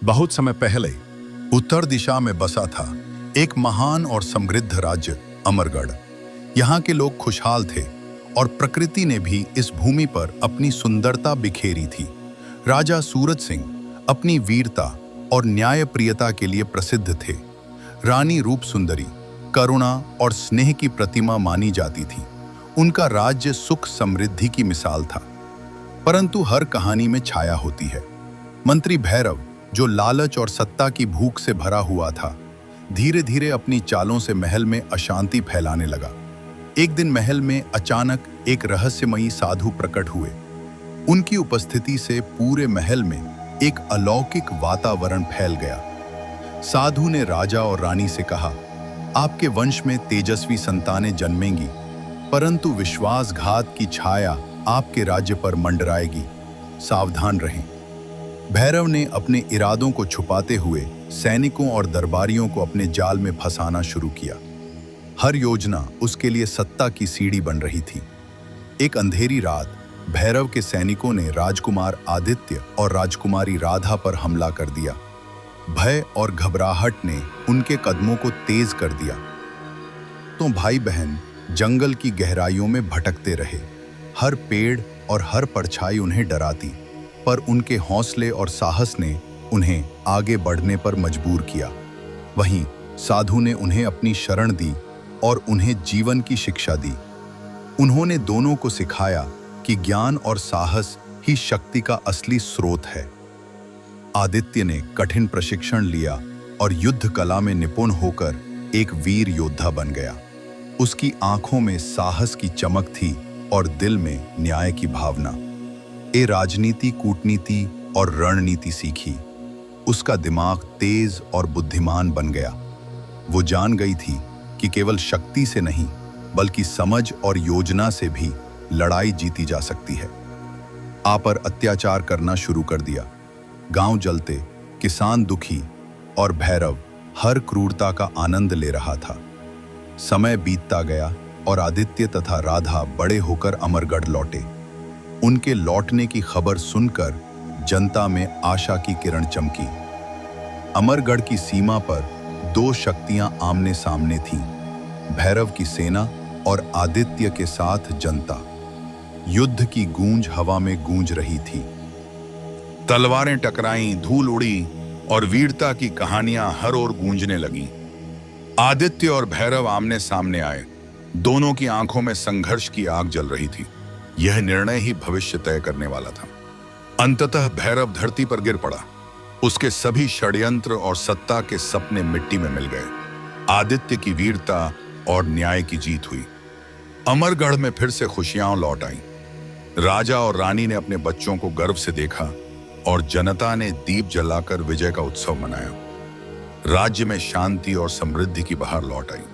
बहुत समय पहले उत्तर दिशा में बसा था एक महान और समृद्ध राज्य अमरगढ़। यहाँ के लोग खुशहाल थे और प्रकृति ने भी इस भूमि पर अपनी सुंदरता बिखेरी थी। राजा सूरज सिंह अपनी वीरता और न्यायप्रियता के लिए प्रसिद्ध थे। रानी रूप सुंदरी करुणा और स्नेह की प्रतिमा मानी जाती थी। उनका राज्य सुख समृद्धि की मिसाल था। परंतु हर कहानी में छाया होती है। मंत्री भैरव, जो लालच और सत्ता की भूख से भरा हुआ था, धीरे धीरे अपनी चालों से महल में अशांति फैलाने लगा। एक दिन महल में अचानक एक रहस्यमयी साधु प्रकट हुए। उनकी उपस्थिति से पूरे महल में एक अलौकिक वातावरण फैल गया। साधु ने राजा और रानी से कहा, आपके वंश में तेजस्वी संतानें जन्मेंगी, परंतु विश्वासघात की छाया आपके राज्य पर मंडराएगी। सावधान रहें। भैरव ने अपने इरादों को छुपाते हुए सैनिकों और दरबारियों को अपने जाल में फंसाना शुरू किया। हर योजना उसके लिए सत्ता की सीढ़ी बन रही थी। एक अंधेरी रात भैरव के सैनिकों ने राजकुमार आदित्य और राजकुमारी राधा पर हमला कर दिया। भय और घबराहट ने उनके कदमों को तेज कर दिया। तो भाई बहन जंगल की गहराइयों में भटकते रहे। हर पेड़ और हर परछाई उन्हें डराती, पर उनके हौसले और साहस ने उन्हें आगे बढ़ने पर मजबूर किया। वहीं साधु ने उन्हें अपनी शरण दी और उन्हें जीवन की शिक्षा दी। उन्होंने दोनों को सिखाया कि ज्ञान और साहस ही शक्ति का असली स्रोत है। आदित्य ने कठिन प्रशिक्षण लिया और युद्ध कला में निपुण होकर एक वीर योद्धा बन गया। उसकी आंखों में साहस की चमक थी और दिल में न्याय की भावना। राजनीति, कूटनीति और रणनीति सीखी। उसका दिमाग तेज और बुद्धिमान बन गया। वो जान गई थी कि केवल शक्ति से नहीं, बल्कि समझ और योजना से भी लड़ाई जीती जा सकती है। आप पर अत्याचार करना शुरू कर दिया। गांव जलते, किसान दुखी और भैरव हर क्रूरता का आनंद ले रहा था। समय बीतता गया और आदित्य तथा राधा बड़े होकर अमरगढ़ लौटे। उनके लौटने की खबर सुनकर जनता में आशा की किरण चमकी। अमरगढ़ की सीमा पर दो शक्तियां आमने सामने थीं, भैरव की सेना और आदित्य के साथ जनता। युद्ध की गूंज हवा में गूंज रही थी। तलवारें टकराईं, धूल उड़ी और वीरता की कहानियां हर ओर गूंजने लगीं। आदित्य और भैरव आमने सामने आए। दोनों की आंखों में संघर्ष की आग जल रही थी। यह निर्णय ही भविष्य तय करने वाला था। अंततः भैरव धरती पर गिर पड़ा। उसके सभी षड्यंत्र और सत्ता के सपने मिट्टी में मिल गए। आदित्य की वीरता और न्याय की जीत हुई। अमरगढ़ में फिर से खुशियां लौट आईं। राजा और रानी ने अपने बच्चों को गर्व से देखा और जनता ने दीप जलाकर विजय का उत्सव मनाया। राज्य में शांति और समृद्धि की बहार लौट आई।